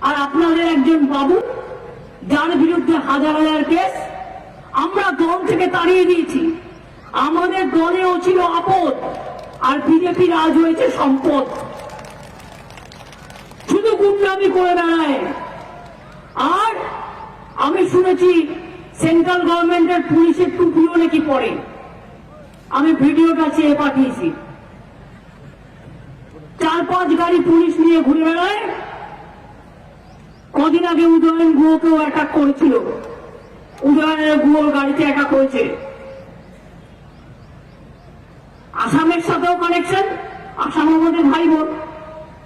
আর আপনাদের একজন বাবু যার বিরুদ্ধে হাজার হাজার কেস, আমরা দল থেকে তাড়িয়ে দিয়েছি। আমাদের দলেও ছিল আপদ, আর বিজেপির আজ হয়েছে সম্পদ। শুধু গুন্ডামি করে বেড়ায়। আর আমি শুনেছি সেন্ট্রাল গভর্নমেন্টের পুলিশের টুপিও নাকি পড়ে। আমি ভিডিওটা চেয়ে পাঠিয়েছি। 4-5 গাড়ি পুলিশ নিয়ে ঘুরে বেড়ায়। কদিন আগে উদয়ন গুহকেও অ্যাটাক করেছিল। উদয়নের গুহর গাড়িতে অ্যাটাক হয়েছে। আসামের সাথেও কানেকশন। আসাম আমাদের ভাই বোন,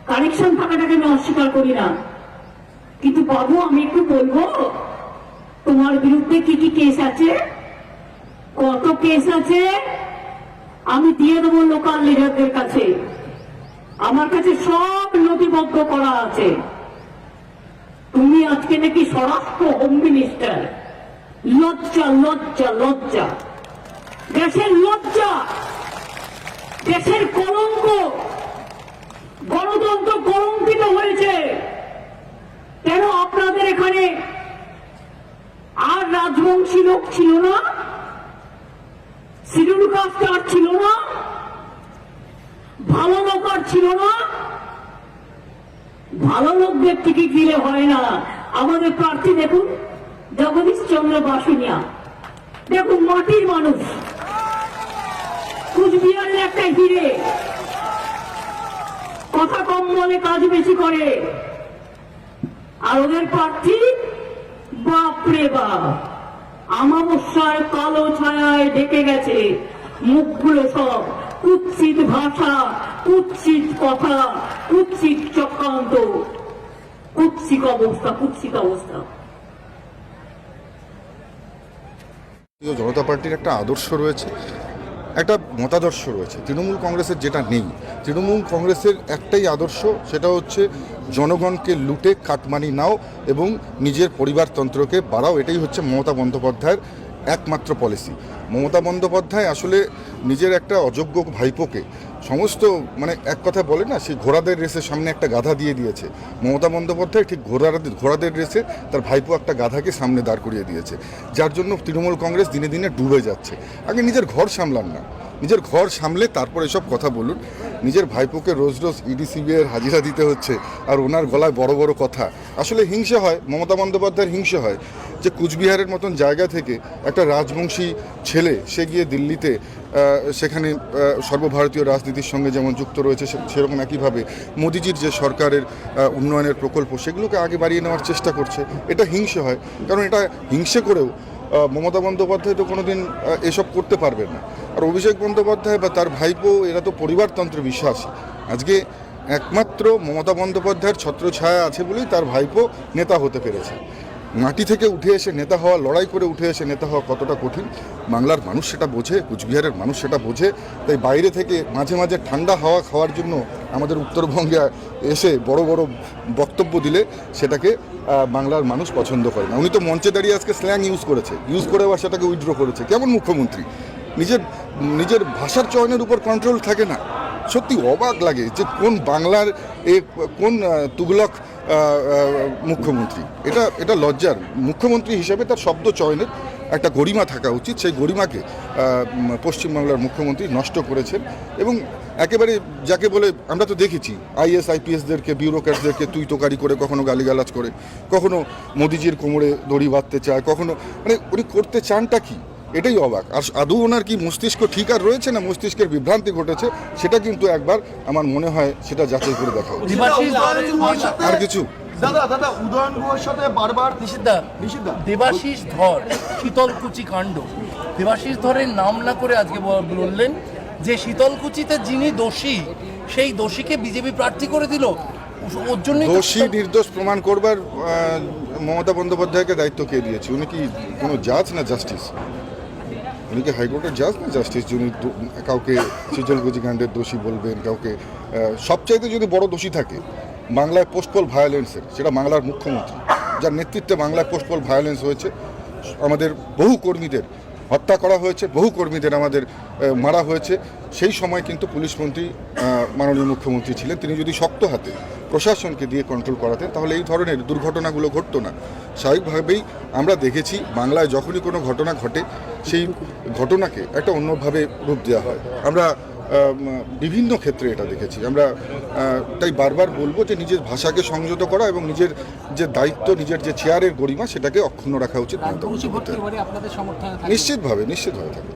কানেকশন থাকাটাকে আমি অস্বীকার করি না। কিন্তু বাবু, আমি একটু বলবো, তোমার বিরুদ্ধে কি কি কেস আছে, কত কেস আছে, আমি দিয়ে দেবো লোকাল লিডারদের কাছে। আমার কাছে সব নথিবদ্ধ করা আছে। তুমি আজকে নাকি স্বরাষ্ট্র হোম মিনিস্টার। লজ্জা লজ্জা লজ্জা, দেশের লজ্জা, দেশের কলঙ্ক। গণতন্ত্র কলঙ্কিত হয়েছে। কেন আপনাদের এখানে আর রাজবংশী লোক ছিল না? শিডিউল কাস্ট আর ছিল না? ভালো লোক আর ছিল না? ভালো লোকদের টিকিট দিলে হয় না। আমাদের প্রার্থী দেখুন, জগদীশ চন্দ্র বাসুনিয়া, দেখুন মাটির মানুষ, কুচবিহারের একটা হিরে, কথা কম বলে কাজ বেশি করে। আর ওদের প্রার্থী, বাপরে বাপ, আমাবস্যার কালো ছায়ায় ঢেকে গেছে মুখগুলো সব। কুৎসিত ভাষা, কুৎসিত কথা, কুৎসিত চক্রান্ত, কুৎসিত অবস্থা, কুৎসিত অবস্থা। জনতা পার্টির একটা আদর্শ রয়েছে, একটা মতাদর্শ রয়েছে। তৃণমূল কংগ্রেসের যেটা নেই। তৃণমূল কংগ্রেসের একটাই আদর্শ, সেটা হচ্ছে জনগণকে লুটে কাটমানি নাও এবং নিজের পরিবারতন্ত্রকে বাড়াও। এটাই হচ্ছে মমতা বন্দ্যোপাধ্যায়ের একমাত্র পলিসি। মমতা বন্দ্যোপাধ্যায় আসলে নিজের একটা অযোগ্য ভাইপোকে সমস্ত এক কথা বলে না, সেই ঘোড়াদের রেসের সামনে একটা গাধা দিয়ে দিয়েছে। মমতা বন্দ্যোপাধ্যায় ঠিক ঘোড়াদের রেসে তার ভাইপো একটা গাধাকে সামনে দাঁড় করিয়ে দিয়েছে, যার জন্য তৃণমূল কংগ্রেস দিনে দিনে ডুবে যাচ্ছে। আগে নিজের ঘর সামলান না, নিজের ঘর সামলে তারপর এসব কথা বলুন। নিজের ভাইপোকে রোজ রোজ ইডি সিবিআইয়ের হাজিরা দিতে হচ্ছে, আর ওনার গলায় বড় বড় কথা। আসলে হিংসে হয়, মমতা বন্দ্যোপাধ্যায়ের হিংসে হয় যে কুচবিহারের মতন জায়গা থেকে একটা রাজবংশী ছেলে সে গিয়ে দিল্লিতে সেখানে সর্বভারতীয় রাজনীতির সঙ্গে যেমন যুক্ত রয়েছে, সেরকম একইভাবে মোদিজির যে সরকারের উন্নয়নের প্রকল্প সেগুলোকে আগে বাড়িয়ে নেওয়ার চেষ্টা করছে। এটা হিংসে হয়, কারণ এটা হিংসে করেও মমতা বন্দ্যোপাধ্যায় তো কোনোদিন এসব করতে পারবেন না। আর অভিষেক বন্দ্যোপাধ্যায় বা তার ভাইপো এরা তো পরিবারতন্ত্রে বিশ্বাসী। আজকে একমাত্র মমতা বন্দ্যোপাধ্যায়ের ছত্রছায়া আছে বলেই তার ভাইপো নেতা হতে পেরেছে। মাটি থেকে উঠে এসে নেতা হওয়া, লড়াই করে উঠে এসে নেতা হওয়া কতটা কঠিন বাংলার মানুষ সেটা বোঝে, কুচবিহারের মানুষ সেটা বোঝে। তাই বাইরে থেকে মাঝে মাঝে ঠান্ডা হাওয়া খাওয়ার জন্য আমাদের উত্তরবঙ্গে এসে বড় বড় বক্তব্য দিলে সেটাকে বাংলার মানুষ পছন্দ করে না। উনি তো মঞ্চে দাঁড়িয়ে আজকে স্ল্যাং ইউজ করে আবার সেটাকে উইথড্র করেছে। কেমন মুখ্যমন্ত্রী? নিজের ভাষার চয়নের উপর কন্ট্রোল থাকে না। সত্যি অবাক লাগে যে বাংলার কোন তুগলক মুখ্যমন্ত্রী। এটা লজ্জার। মুখ্যমন্ত্রী হিসেবে তার শব্দ চয়নের একটা গরিমা থাকা উচিত। সেই গরিমাকে পশ্চিমবাংলার মুখ্যমন্ত্রী নষ্ট করেছেন। এবং একেবারে যাকে বলে, আমরা তো দেখেছি আইএস আইপিএসদেরকে, বিউরোক্র্যাটসদেরকে তুই তোকারি করে, কখনো গালিগালাজ করে, কখনো মোদিজির কোমরে দড়ি বাঁধতে চায়, কখনো উনি করতে চানটা কি, এটাই অবাক। আর আদৌ ওনার কি মস্তিষ্ক ঠিক আর রয়েছে না মস্তিষ্কের বিভ্রান্তি ঘটেছে, সেটা কিন্তু একবার আমার মনে হয় সেটা যাচাই করে দেখা উচিত। আর কিছু দাদা উদয়ন গুহর সাথে বারবার নিষিদ্ধা দেবাশিস ধর শীতলকুচি কাণ্ড, দেবাশিস ধরের নাম না করে আজকে বললেন যে শীতলকুচিতে যিনি দোষী, সেই দোষীকে বিজেপি প্রার্থী করে দিল। ওর জন্য দোষী নির্দোষ প্রমাণ করবার মমতা বন্দ্যোপাধ্যায়কে দায়িত্ব কে দিয়েছে? উনি কি কোনো জাজ না জাস্টিস? উনি কি হাইকোর্টের জাজ না জাস্টিস? যিনি কাউকে শীতলকুচি কাণ্ডের দোষী বলবেন, কাউকে সবচাইতে যদি বড় দোষী থাকে বাংলায় পোস্টপোল ভায়োলেন্সের, সেটা বাংলার মুখ্যমন্ত্রী, যার নেতৃত্বে বাংলায় পোস্টপোল ভায়োলেন্স হয়েছে। আমাদের বহু কর্মীদের হত্যা করা হয়েছে, বহু কর্মীদের আমাদের মারা হয়েছে। সেই সময় কিন্তু পুলিশ মন্ত্রী মাননীয় মুখ্যমন্ত্রী ছিলেন। তিনি যদি শক্ত হাতে প্রশাসনকে দিয়ে কন্ট্রোল করাতেন তাহলে এই ধরনের দুর্ঘটনাগুলো ঘটতো না। স্বাভাবিকভাবেই আমরা দেখেছি বাংলায় যখনই কোনো ঘটনা ঘটে সেই ঘটনাকে একটা অন্যভাবে রূপ দেওয়া হয়। আমরা বিভিন্ন ক্ষেত্রে এটা দেখেছি। আমরা তাই বারবার বলবো যে নিজের ভাষাকে সংযত করা এবং নিজের যে দায়িত্ব, নিজের যে চেয়ারের গরিমা সেটাকে অক্ষুণ্ণ রাখা উচিত। নিশ্চিতভাবে থাকবে।